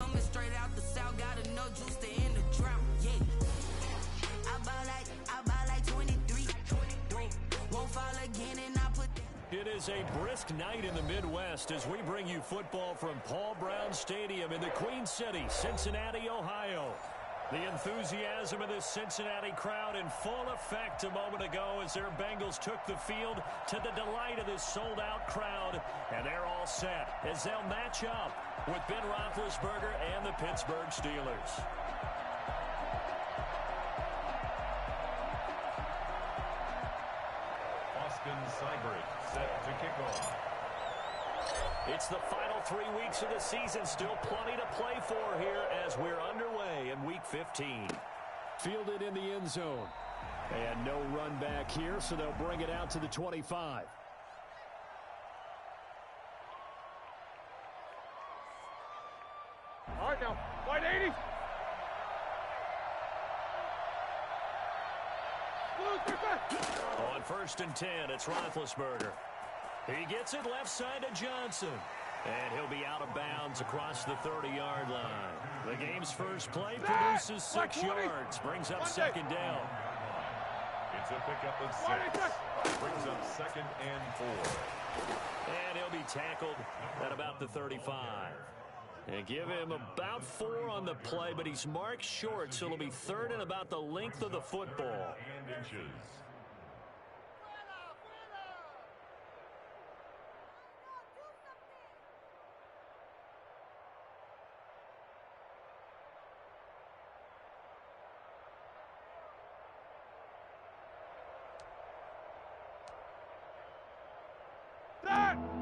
Coming straight out the south, got enough juice to end the drought. Yeah, I buy like 23. Won't fall again, and I put that. It is a brisk night in the Midwest as we bring you football from Paul Brown Stadium in the Queen City, Cincinnati, Ohio. The enthusiasm of this Cincinnati crowd in full effect a moment ago as their Bengals took the field to the delight of this sold-out crowd. And they're all set as they'll match up with Ben Roethlisberger and the Pittsburgh Steelers. Austin Seibert set to kick off. It's the final 3 weeks of the season. Still plenty to play for here as we're underway in Week 15. Fielded in the end zone. And no run back here, so they'll bring it out to the 25. All right, now, wide 80. On 1st and 10, it's Roethlisberger. He gets it left side to Johnson. And he'll be out of bounds across the 30-yard line. The game's first play produces 6 yards. Brings up second down. It's a pickup of 6. Brings up 2nd and 4. And he'll be tackled at about the 35. And give him about 4 on the play, but he's marked short, so it'll be 3rd and about the length of the football. And inches.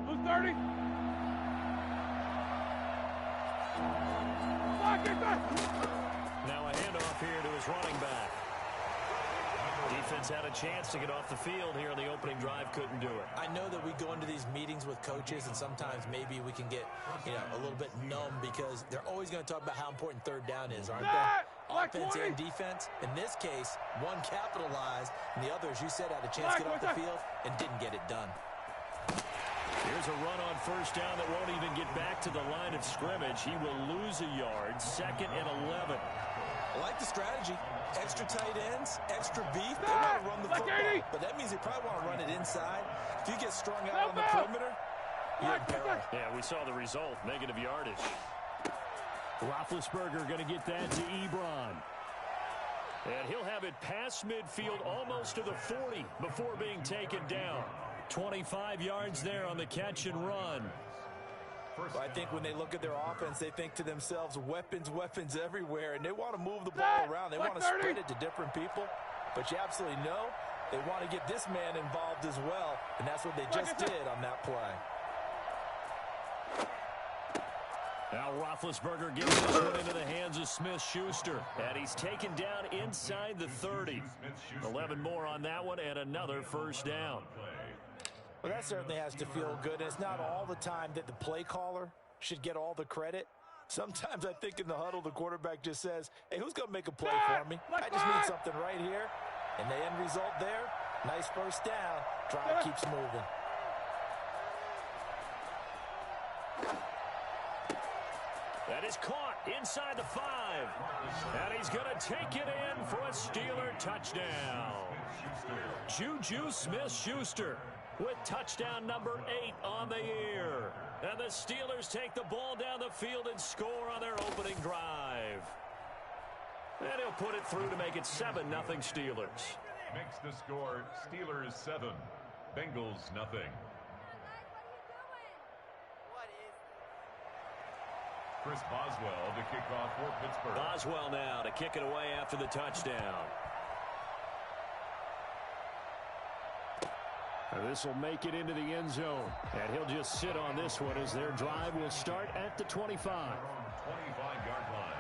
Who's 30? Now a handoff here to his running back. Defense had a chance to get off the field here in the opening drive, couldn't do it. I know that we go into these meetings with coaches, and sometimes maybe we can get, a little bit numb because they're always going to talk about how important 3rd down is, aren't they? Offense and defense. In this case, one capitalized, and the other, as you said, had a chance to get off the field and didn't get it done. Here's a run on 1st down that won't even get back to the line of scrimmage. He will lose a yard, 2nd and 11. I like the strategy. Extra tight ends, extra beef. They want to run the football, but that means they probably want to run it inside. If you get strung out on the perimeter, you're in peril. Yeah, we saw the result, negative yardage. Roethlisberger going to get that to Ebron. And he'll have it past midfield almost to the 40 before being taken down. 25 yards there on the catch and run. Well, I think when they look at their offense, they think to themselves, weapons, weapons everywhere, and they want to move the ball around. They want to spread it to different people, but you absolutely know they want to get this man involved as well, and that's what they just did on that play. Now Roethlisberger gives this one into the hands of Smith-Schuster, and he's taken down inside the 30. 11 more on that one, and another 1st down. Well, that certainly has to feel good, and it's not all the time that the play caller should get all the credit. Sometimes I think in the huddle, the quarterback just says, hey, who's going to make a play for me? I just need something right here. And the end result there, nice 1st down. Drive keeps moving. That is caught inside the 5. And he's going to take it in for a Steeler touchdown. Juju Smith-Schuster with touchdown number 8 on the year. And the Steelers take the ball down the field and score on their opening drive. And he'll put it through to make it 7-0 Steelers. Makes the score Steelers 7, Bengals 0. Chris Boswell to kick off for Pittsburgh. Boswell now to kick it away after the touchdown. This will make it into the end zone. And he'll just sit on this one as their drive will start at the 25. 25-yard line.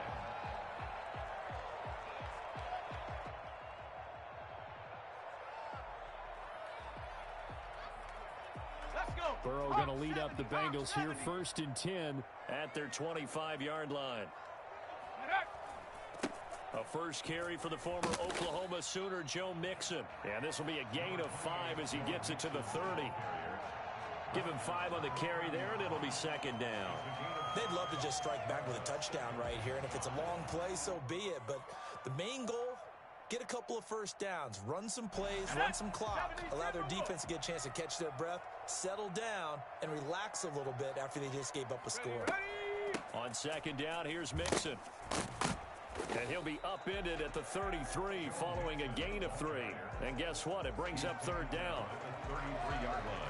Burrow going to lead up the Bengals here 1st and 10 at their 25-yard line. A first carry for the former Oklahoma Sooner, Joe Mixon. And this will be a gain of 5 as he gets it to the 30. Give him 5 on the carry there, and it'll be 2nd down. They'd love to just strike back with a touchdown right here, and if it's a long play, so be it. But the main goal, get a couple of first downs, run some plays, run some clock, allow their defense to get a chance to catch their breath, settle down, and relax a little bit after they just gave up a score. On second down, here's Mixon. And he'll be upended at the 33 following a gain of 3. And guess what? It brings up third down.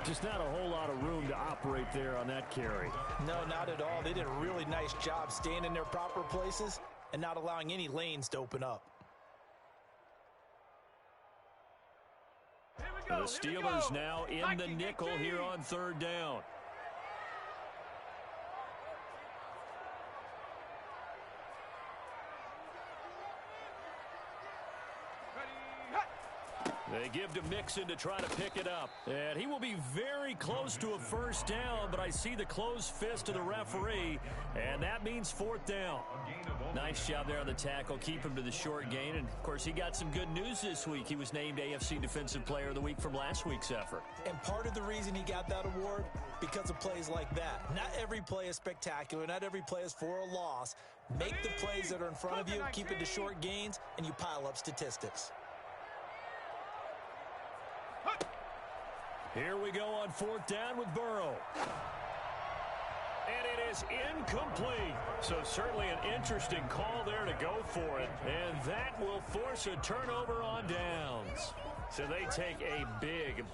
Just not a whole lot of room to operate there on that carry. No, not at all. They did a really nice job staying in their proper places and not allowing any lanes to open up. The Steelers now in the nickel here on third down. They give to Mixon to try to pick it up. And he will be very close to a first down, but I see the closed fist of the referee, and that means fourth down. Nice job there on the tackle. Keep him to the short gain. And, of course, he got some good news this week. He was named AFC Defensive Player of the Week from last week's effort. And part of the reason he got that award, because of plays like that. Not every play is spectacular. Not every play is for a loss. Make the plays that are in front of you, keep it to short gains, and you pile up statistics. Here we go on fourth down with Burrow. And it is incomplete. So certainly an interesting call there to go for it. And that will force a turnover on downs. So they take a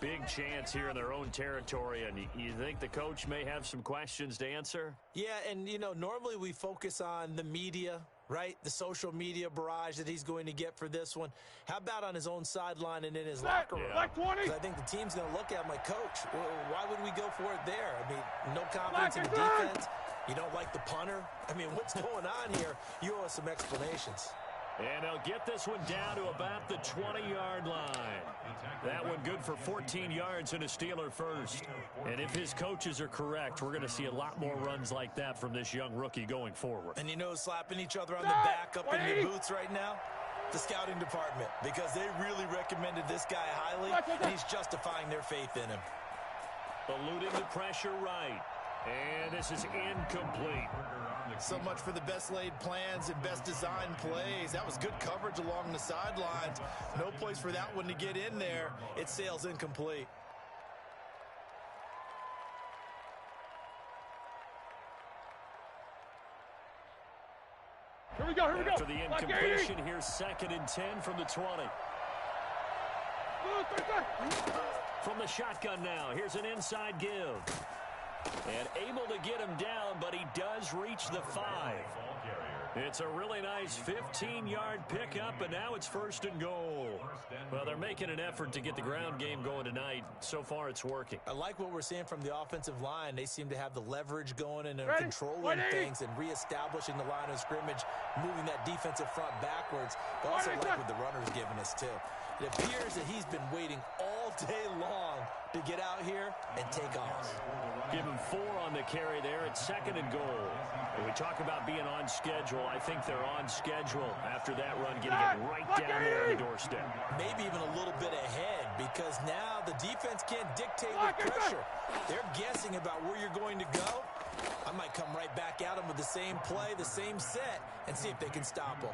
big chance here in their own territory. And you think the coach may have some questions to answer? Yeah, and, you know, normally we focus on the media, right? The social media barrage that he's going to get for this one. How about on his own sideline and in his locker room? Like 20. I think the team's going to look at him like, Coach, why would we go for it there? I mean, no confidence in the defense. You don't like the punter? I mean, what's going on here? You owe us some explanations. And they'll get this one down to about the 20-yard line. That one good for 14 yards and a Steeler first. And if his coaches are correct, we're going to see a lot more runs like that from this young rookie going forward. And you know, slapping each other on the back up in your boots right now? The scouting department, because they really recommended this guy highly, and he's justifying their faith in him. Eluding the pressure right. And this is incomplete. So much for the best laid plans and best designed plays. That was good coverage along the sidelines. No place for that one to get in there. It sails incomplete. Here we go. After the incompletion, here's 2nd and 10 from the 20. From the shotgun now, here's an inside give. And able to get him down, but he does reach the 5. It's a really nice 15-yard pickup, and now it's 1st and goal. Well, they're making an effort to get the ground game going tonight. So far, it's working. I like what we're seeing from the offensive line. They seem to have the leverage going and are controlling things and reestablishing the line of scrimmage, moving that defensive front backwards. But also like what the runner's giving us, too. It appears that he's been waiting all day long to get out here and take off. Give him 4 on the carry there at 2nd and goal. When we talk about being on schedule, I think they're on schedule after that run, getting it right down there on the doorstep. Maybe even a little bit ahead, because now the defense can't dictate with pressure. They're guessing about where you're going to go. I might come right back at them with the same play, the same set, and see if they can stop them.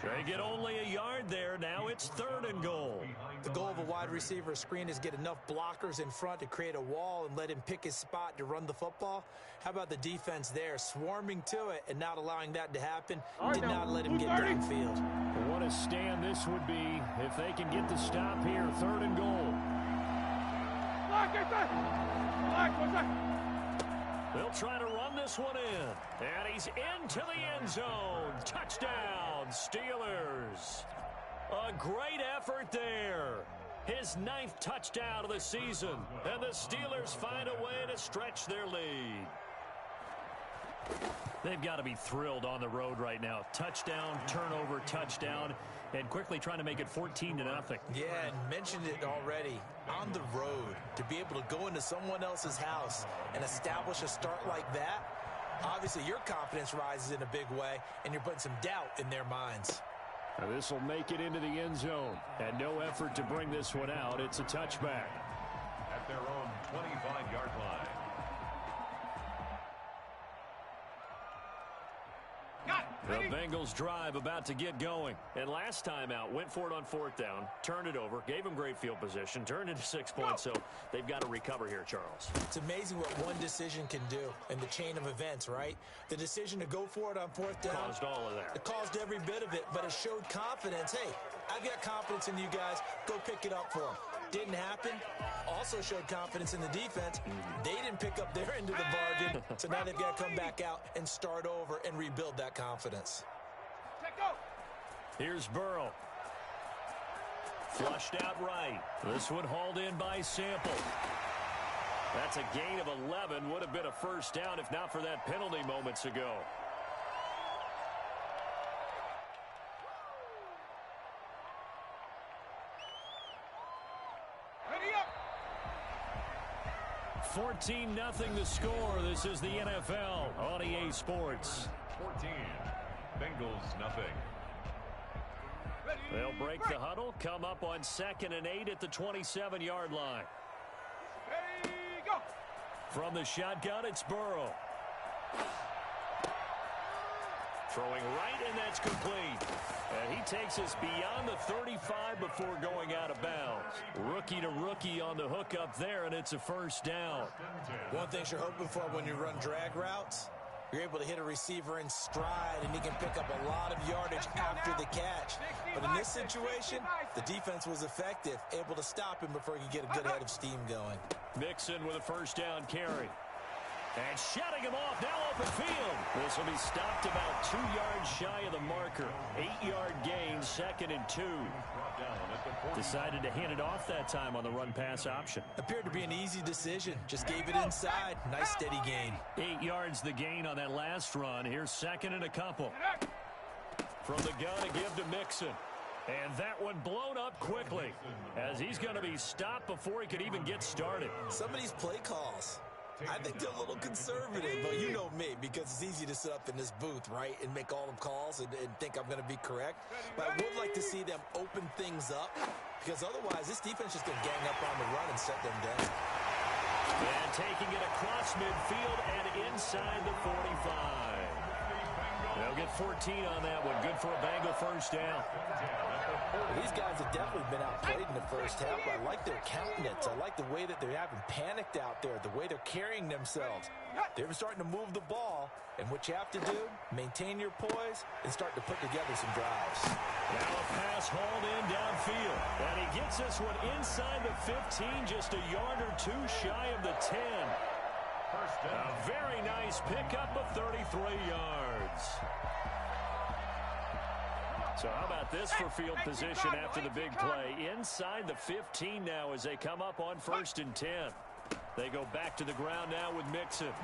They get only a yard there. Now it's 3rd and goal. The goal of a wide receiver screen is get enough blockers in front to create a wall and let him pick his spot to run the football. How about the defense there, swarming to it and not allowing that to happen? Did not let him get downfield. What a stand this would be if they can get the stop here. 3rd and goal. They'll try to run this one in. And he's into the end zone. Touchdown, Steelers. A great effort there. His 9th touchdown of the season. And the Steelers find a way to stretch their lead. They've got to be thrilled on the road right now. Touchdown, turnover, touchdown, and quickly trying to make it 14-0. Yeah, and mentioned it already. On the road, to be able to go into someone else's house and establish a start like that, obviously your confidence rises in a big way, and you're putting some doubt in their minds. This will make it into the end zone. And no effort to bring this one out. It's a touchback. At their own 25-yard line. The Bengals drive about to get going. And last time out, went for it on 4th down, turned it over, gave them great field position, turned into 6 points, so they've got to recover here, Charles. It's amazing what one decision can do in the chain of events, right? The decision to go for it on 4th down. Caused all of that. It caused every bit of it, but it showed confidence. Hey, I've got confidence in you guys. Go pick it up for them. Didn't happen. Also showed confidence in the defense. They didn't pick up their end of the bargain, so now they've got to come back out and start over and rebuild that confidence. Here's Burrow. Flushed out right. This one hauled in by Sample. That's a gain of 11. Would have been a first down if not for that penalty moments ago. Ready up. 14-0 the score. This is the NFL on EA Sports. 14. Bengals nothing. They'll break the huddle, come up on 2nd and 8 at the 27-yard line. Ready, go. From the shotgun, it's Burrow. Throwing right, and that's complete. And he takes us beyond the 35 before going out of bounds. Rookie to rookie on the hook up there, and it's a first down. One thing you're hoping for when you run drag routes, you're able to hit a receiver in stride, and he can pick up a lot of yardage after the catch. But in this situation, the defense was effective, able to stop him before he could get a good head of steam going. Mixon with a first down carry. And shutting him off, now open field. This will be stopped about 2 yards shy of the marker. 8-yard gain, 2nd and 2. Decided to hand it off that time on the run-pass option. Appeared to be an easy decision. Just gave it inside. Nice steady gain. 8 yards the gain on that last run. Here's 2nd and a couple. From the gun to give to Mixon. And that one blown up quickly as he's going to be stopped before he could even get started. Some of these play calls, I think they're a little conservative, but you know me, because it's easy to sit up in this booth, right, and make all the calls and think I'm going to be correct. But I would like to see them open things up, because otherwise this defense is going to gang up on the run and shut them down. And taking it across midfield and inside the 45. They'll get 14 on that one. Good for a Bengal first down. These guys have definitely been outplayed in the first half, but I like their countenance. I like the way that they haven't panicked out there, the way they're carrying themselves. They're starting to move the ball, and what you have to do, maintain your poise and start to put together some drives. Now a pass hauled in downfield, and he gets this one inside the 15, just a yard or two shy of the 10. A very nice pickup of 33 yards. So how about this for field position after the big play? Inside the 15 now as they come up on 1st and 10. They go back to the ground now with Mixon.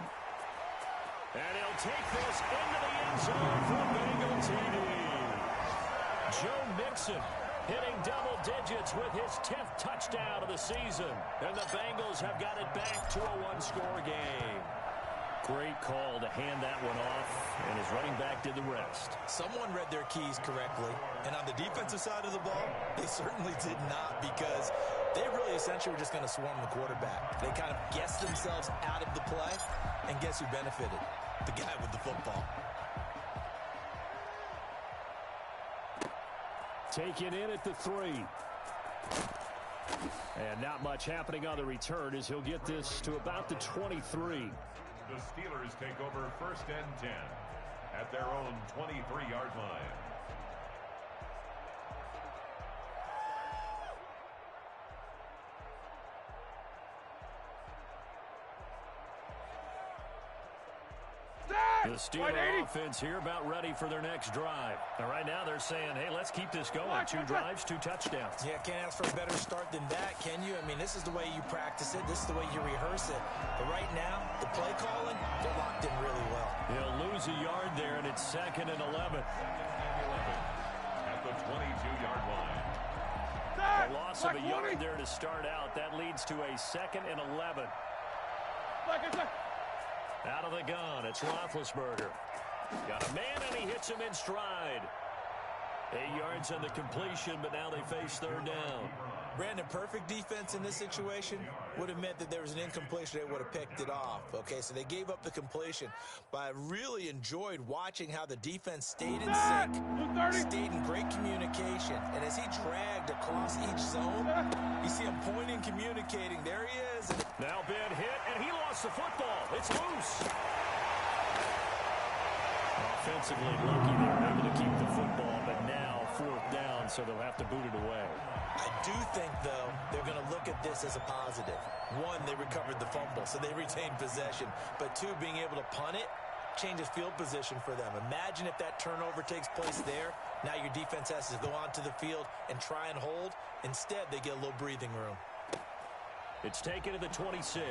And he'll take this into the end zone for a Bengal TD. Joe Mixon hitting double digits with his 10th touchdown of the season. And the Bengals have got it back to a one-score game. Great call to hand that one off, and his running back did the rest. Someone read their keys correctly, and on the defensive side of the ball, they certainly did not, because they really essentially were just going to swarm the quarterback. They kind of guessed themselves out of the play, and guess who benefited? The guy with the football. Taken in at the 3. And not much happening on the return as he'll get this to about the 23. The Steelers take over 1st and 10 at their own 23-yard line. The Steeler offense here about ready for their next drive. And right now they're saying, hey, let's keep this going. 2 drives, 2 touchdowns. Yeah, can't ask for a better start than that, can you? I mean, this is the way you practice it. This is the way you rehearse it. But right now, the play calling, they're locked in really well. He'll lose a yard there, and it's 2nd and 11. At the 22-yard line. A loss of a yard there to start out. That leads to a 2nd and 11. Out of the gun, it's Roethlisberger. Got a man, and he hits him in stride. 8 yards on the completion, but now they face third down. Brandon, perfect defense in this situation would have meant that there was an incompletion. They would have picked it off. Okay, so they gave up the completion. But I really enjoyed watching how the defense stayed in sync, stayed in great communication. And as he dragged across each zone, you see him pointing, communicating. There he is. Now Ben hit, and he lost the football. It's loose. Offensively, lucky they were able to keep the football, but now fourth down, so they'll have to boot it away. I do think, though, they're going to look at this as a positive. One, they recovered the fumble, so they retained possession. But two, being able to punt it changes field position for them. Imagine if that turnover takes place there. Now your defense has to go onto the field and try and hold. Instead, they get a little breathing room. It's taken to the 26.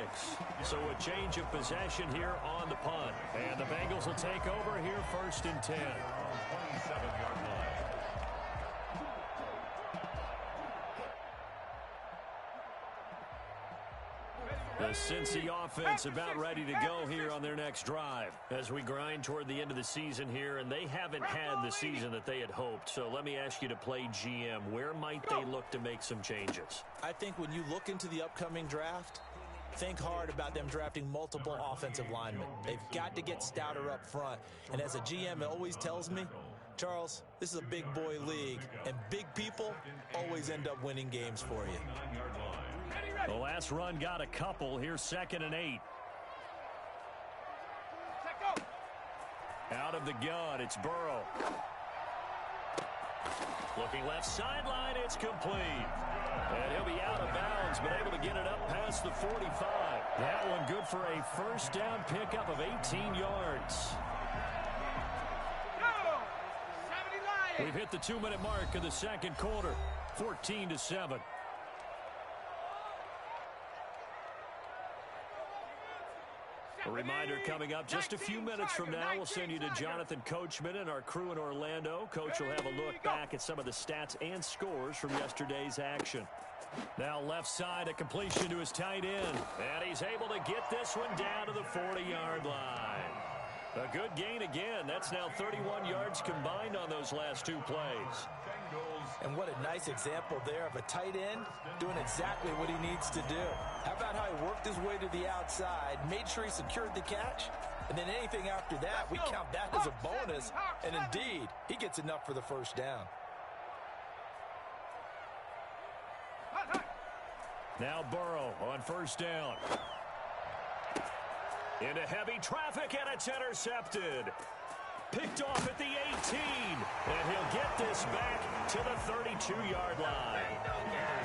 So a change of possession here on the punt. And the Bengals will take over here first and 10. 27-yard line. The Cincy offense about ready to go here on their next drive as we grind toward the end of the season here, and they haven't had the season that they had hoped. So let me ask you to play GM. Where might they look to make some changes? I think when you look into the upcoming draft, think hard about them drafting multiple offensive linemen. They've got to get stouter up front. And as a GM, it always tells me, Charles, this is a big boy league, and big people always end up winning games for you. The last run got a couple. Here's 2nd and 8. Out of the gun, it's Burrow. Looking left sideline, it's complete. And he'll be out of bounds, but able to get it up past the 45. That one good for a first down pickup of 18 yards. We've hit the 2-minute mark of the second quarter. 14-7. A reminder coming up just a few minutes from now, we'll send you to Jonathan Coachman and our crew in Orlando. Coach will have a look back at some of the stats and scores from yesterday's action. Now left side, a completion to his tight end. And he's able to get this one down to the 40-yard line. A good gain again. That's now 31 yards combined on those last two plays. And what a nice example there of a tight end doing exactly what he needs to do. How about how he worked his way to the outside, made sure he secured the catch, and then anything after that, we count that as a bonus. And indeed, he gets enough for the first down. Now Burrow on first down. Into heavy traffic, and it's intercepted. Picked off at the 18, and he'll get this back to the 32-yard line.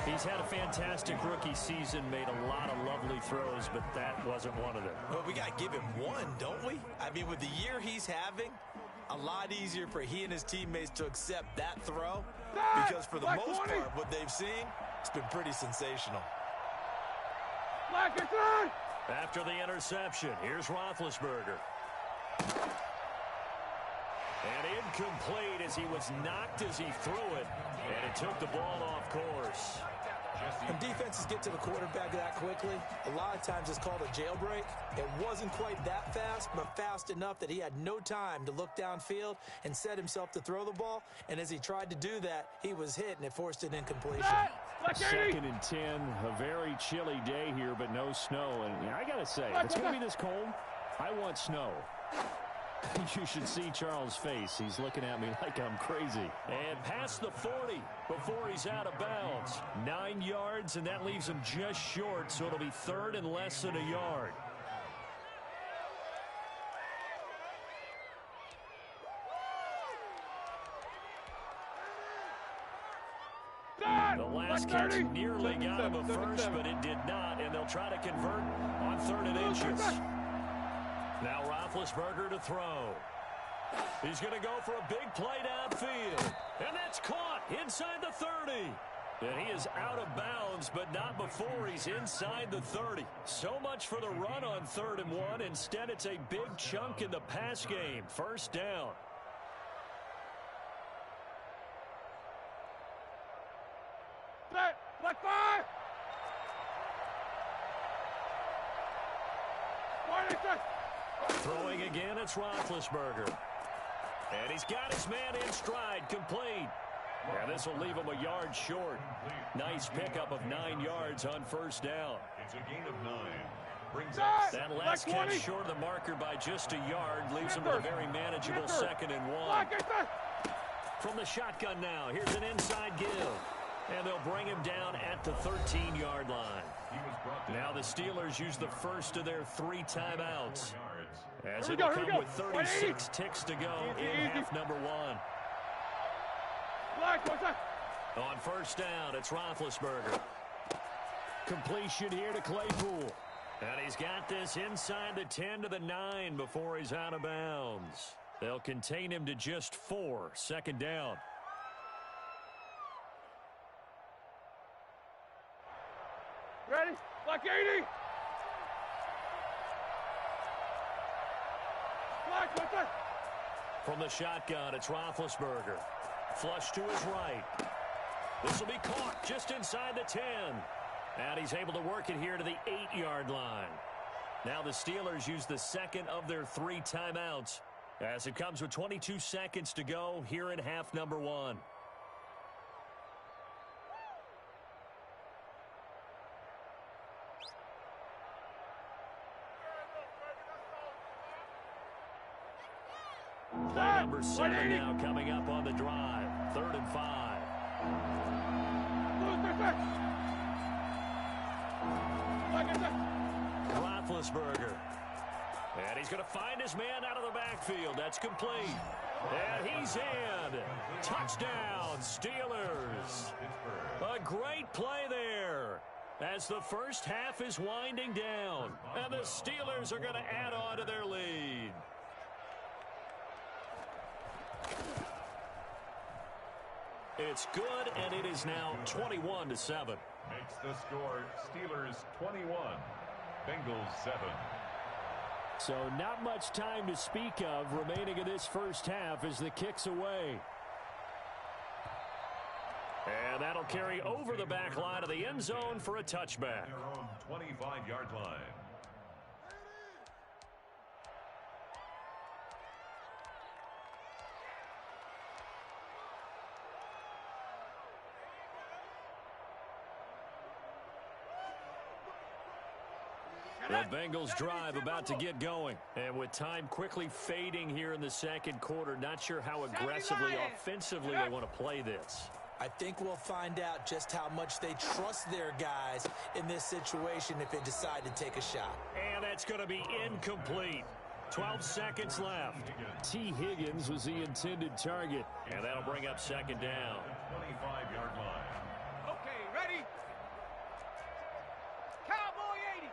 He's had a fantastic rookie season, made a lot of lovely throws, but that wasn't one of them. Well, we got to give him one, don't we? I mean, with the year he's having, a lot easier for he and his teammates to accept that throw, because for the most part, what they've seen, it's been pretty sensational. After the interception, here's Roethlisberger. And incomplete as he was knocked as he threw it, and it took the ball off course. When defenses get to the quarterback that quickly, a lot of times it's called a jailbreak. It wasn't quite that fast, but fast enough that he had no time to look downfield and set himself to throw the ball. And as he tried to do that, he was hit, and it forced an incompletion. 2nd and 10, a very chilly day here, but no snow. And I got to say, if it's going to be this cold, I want snow. You should see Charles' face. He's looking at me like I'm crazy. And past the 40 before he's out of bounds. 9 yards, and that leaves him just short, so it'll be third and less than a yard. The last catch nearly got him a first, but it did not, and they'll try to convert on 3rd and inches. Now Roethlisberger to throw. He's going to go for a big play downfield. And that's caught inside the 30. And he is out of bounds, but not before he's inside the 30. So much for the run on 3rd and 1. Instead, it's a big chunk in the pass game. First down. Black fire! Throwing again, it's Roethlisberger. And he's got his man in stride, complete. And this will leave him a yard short. Nice pickup of 9 yards on first down. It's a gain of 9. Brings up That last catch short of the marker by just a yard leaves him with a very manageable 2nd and 1. From the shotgun now, here's an inside give. And they'll bring him down at the 13-yard line. Now the Steelers use the first of their 3 timeouts. As it'll come with 36 ticks to go in half number 1. On first down, it's Roethlisberger. Completion here to Claypool. And he's got this inside the 10 to the 9 before he's out of bounds. They'll contain him to just 4, 2nd down. Ready? Black 80. Black. From the shotgun, it's Roethlisberger. Flush to his right. This will be caught just inside the 10. And he's able to work it here to the 8-yard line. Now the Steelers use the 2nd of their 3 timeouts as it comes with 22 seconds to go here in half number 1. Play number 7 now coming up on the drive. 3rd and 5. Roethlisberger. And he's going to find his man out of the backfield. That's complete. And he's in. Touchdown, Steelers. A great play there as the first half is winding down. And the Steelers are going to add on to their lead. It's good, and it is now 21-7. Makes the score Steelers 21, Bengals 7. So not much time to speak of remaining in this first half as the kick's away. And that'll carry over the back line of the end zone for a touchback. Their own 25-yard line. The Bengals drive about to get going. And with time quickly fading here in the 2nd quarter, not sure how aggressively, offensively they want to play this. I think we'll find out just how much they trust their guys in this situation if they decide to take a shot. And that's going to be incomplete. 12 seconds left. T. Higgins was the intended target. And that'll bring up 2nd down. 25-yard line. Okay, ready? Cowboy 80.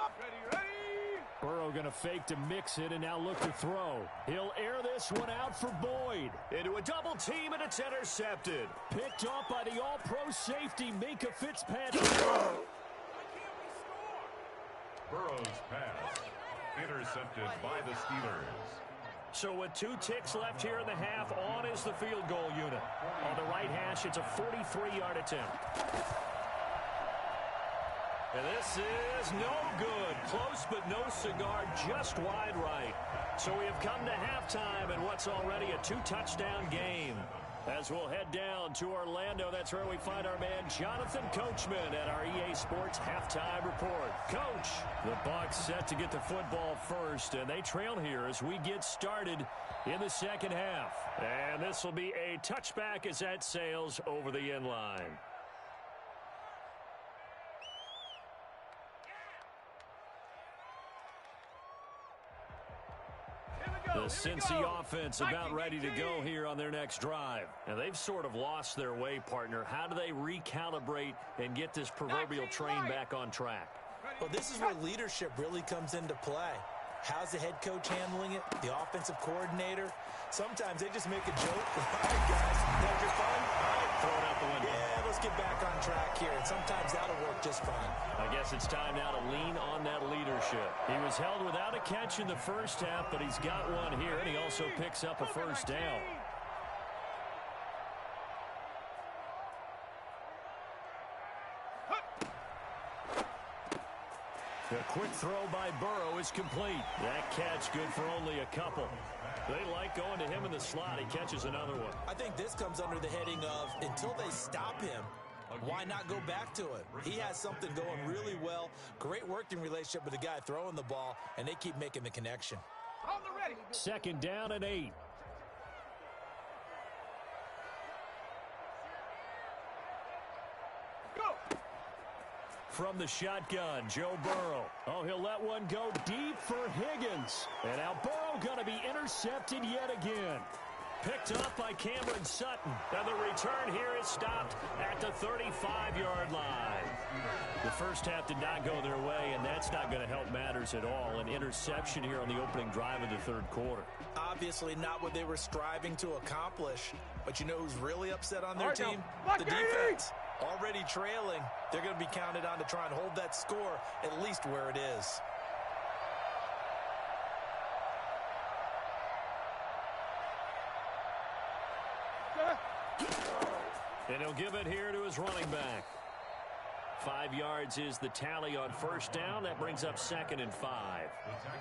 Up, ready. Burrow going to fake to mix it and now look to throw. He'll air this one out for Boyd. Into a double team, and it's intercepted. Picked off by the all-pro safety, Minkah Fitzpatrick. Burrow's pass intercepted by the Steelers. So with 2 ticks left here in the half, on is the field goal unit. On the right hash, it's a 43-yard attempt. And this is no good. Close but no cigar, just wide right. So we have come to halftime in what's already a 2-touchdown game. As we'll head down to Orlando, that's where we find our man Jonathan Coachman at our EA Sports Halftime Report. Coach, the Bucs set to get the football first, and they trail here as we get started in the 2nd half. And this will be a touchback as that sails over the end line. The Cincy offense about ready to go here on their next drive. And they've sort of lost their way, partner. How do they recalibrate and get this proverbial train back on track? Well, this is where leadership really comes into play. How's the head coach handling it? The offensive coordinator? Sometimes they just make a joke. All right, guys, that was fun? All right, throw it out the window. Yeah, let's get back on track here. And sometimes that'll work just fine. I guess it's time now to lean on that leadership. He was held without a catch in the first half, but he's got one here, and he also picks up a first down. The quick throw by Burrow is complete. That catch good for only a couple. They like going to him in the slot. He catches another one. I think this comes under the heading of until they stop him, why not go back to it? He has something going really well. Great working relationship with the guy throwing the ball, and they keep making the connection. On the ready. 2nd down and 8. Go. From the shotgun, Joe Burrow. Oh, he'll let one go deep for Higgins. And now Burrow going to be intercepted yet again. Picked up by Cameron Sutton. And the return here is stopped at the 35-yard line. The first half did not go their way, and that's not going to help matters at all. An interception here on the opening drive of the third quarter. Obviously not what they were striving to accomplish. But you know who's really upset on their All right, team? now, The Bucky! defense. Already trailing. They're going to be counted on to try and hold that score at least where it is. And he'll give it here to his running back. 5 yards is the tally on first down. That brings up 2nd and 5.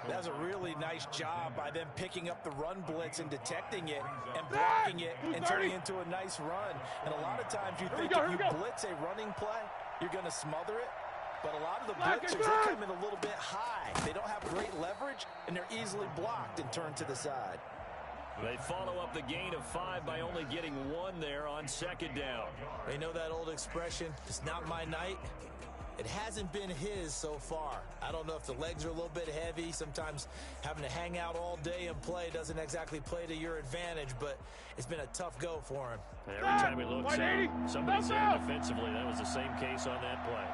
That's a really nice job by them picking up the run blitz and detecting it and blocking it and turning it into a nice run. And a lot of times you think if you blitz a running play, you're going to smother it. But a lot of the blitzers, they come in a little bit high. They don't have great leverage, and they're easily blocked and turned to the side. They follow up the gain of 5 by only getting 1 there on 2nd down. They know that old expression, it's not my night. It hasn't been his so far. I don't know if the legs are a little bit heavy. Sometimes having to hang out all day and play doesn't exactly play to your advantage, but it's been a tough go for him. Every time he looks out, somebody's there defensively. That was the same case on that play.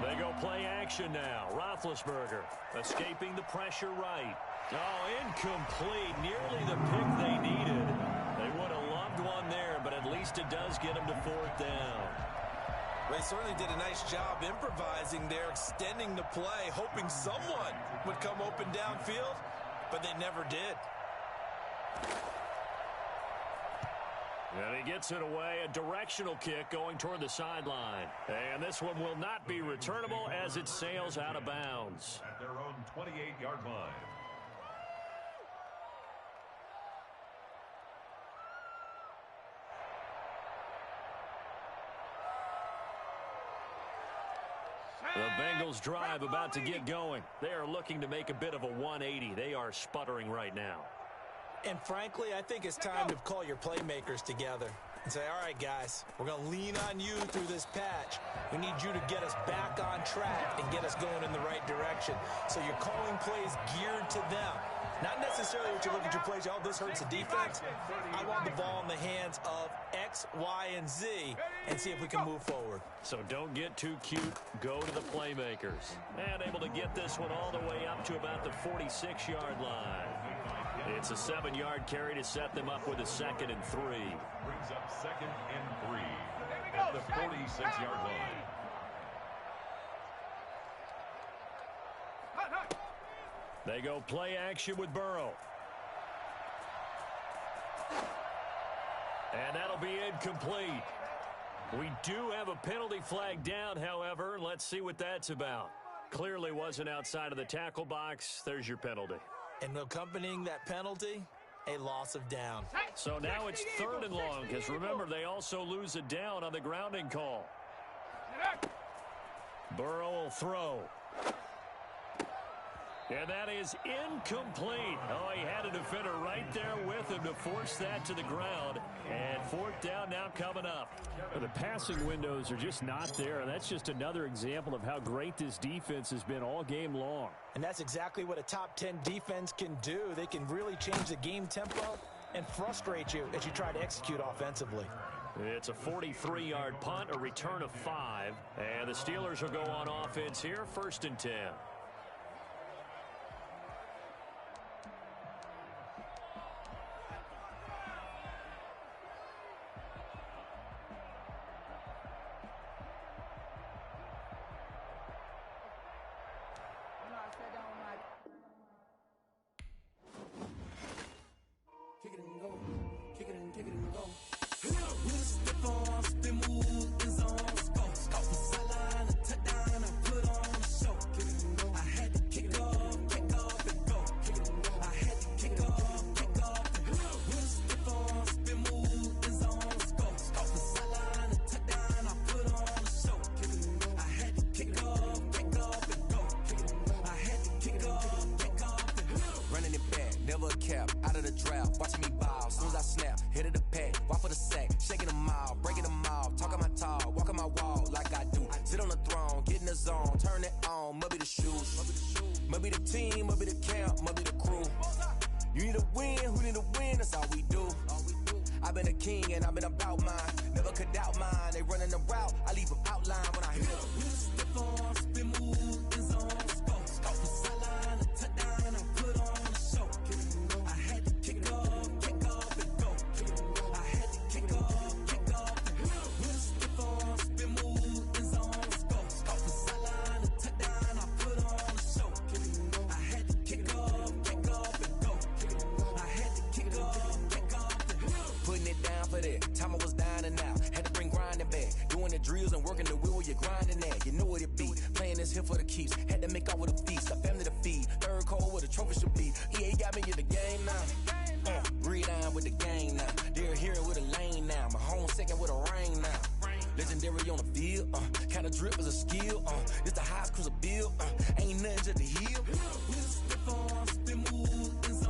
They go play action now. Roethlisberger escaping the pressure right. Oh, incomplete. Nearly the pick they needed. They would have loved one there, but at least it does get them to 4th down. They certainly did a nice job improvising there, extending the play, hoping someone would come open downfield, but they never did. And he gets it away, a directional kick going toward the sideline. And this one will not be returnable as it sails out of bounds. At their own 28-yard line. The Bengals drive about to get going. They are looking to make a bit of a 180. They are sputtering right now. And frankly, I think it's time to call your playmakers together and say, all right, guys, we're going to lean on you through this patch. We need you to get us back on track and get us going in the right direction. So you're calling plays geared to them. Not necessarily what you look at your plays, oh, this hurts the defense. I want the ball in the hands of X, Y, and Z and see if we can move forward. So don't get too cute. Go to the playmakers. And able to get this one all the way up to about the 46-yard line. It's a 7-yard carry to set them up with a 2nd and 3. Brings up 2nd and 3 at the 46-yard line. They go play action with Burrow. And that'll be incomplete. We do have a penalty flag down, however. Let's see what that's about. Clearly wasn't outside of the tackle box. There's your penalty. And accompanying that penalty, a loss of down. So now it's 3rd and long, because remember, they also lose a down on the grounding call. Burrow will throw. And that is incomplete. Oh, he had a defender right there with him to force that to the ground. And 4th down now coming up. Well, the passing windows are just not there. And that's just another example of how great this defense has been all game long. And that's exactly what a top 10 defense can do. They can really change the game tempo and frustrate you as you try to execute offensively. It's a 43-yard punt, a return of 5. And the Steelers will go on offense here, 1st and 10. With stiff arms, they move in zones. Go, off the sideline, a touchdown, trap, out of the draft, watching me ball. Soon as I snap, hit of the pack, walk for the sack, shaking them all, breaking them all, talking my talk, walking my wall like I do. Sit on the throne, get in the zone, turn it on, must be the shoes, must be the team, must be the camp, must be the crew. You need a win, who need a win, that's all we do. I've been a king and I've been about mine, never could doubt mine. They running the route, I leave them outline when I hit them. Stiff on, spin move, in zone, scope from sideline to touchdown, I put on a show. I had to kick off and go. I had to kick off and go. Stiff on, spin move, in zone, scope from sideline to touchdown, I put on a show. I had to kick off and go. I had to kick off and go. Putting it down for that, time I was down and out. Had to bring grinding back, doing the drills and working the wheel where you're grinding at. You know what it be, playing this here for the keeps. Had to make off with a feast, a family to feed. Third cold where the trophy should be. EA got me in the game now. Breathe down with the game now. They're here with a lane now. My home second with a rain now. Legendary on the field, kinda drip is a skill. This the highest cruiser bill, ain't nothing to the heel. We just slip on.